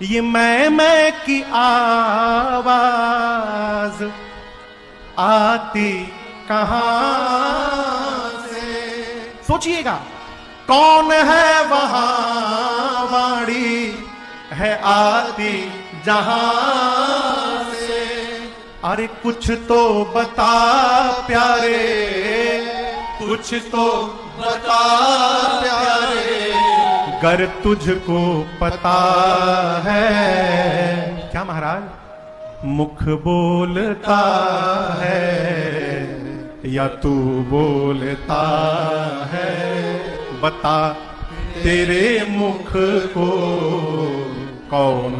ये मैं की आवाज आती कहां से? सोचिएगा, कौन है वहां वाणी है आती जहां से? अरे कुछ तो बता प्यारे, कुछ तो बता प्यारे, गर तुझको पता है। क्या महाराज? मुख बोलता है या तू बोलता है? बता तेरे मुख को कौन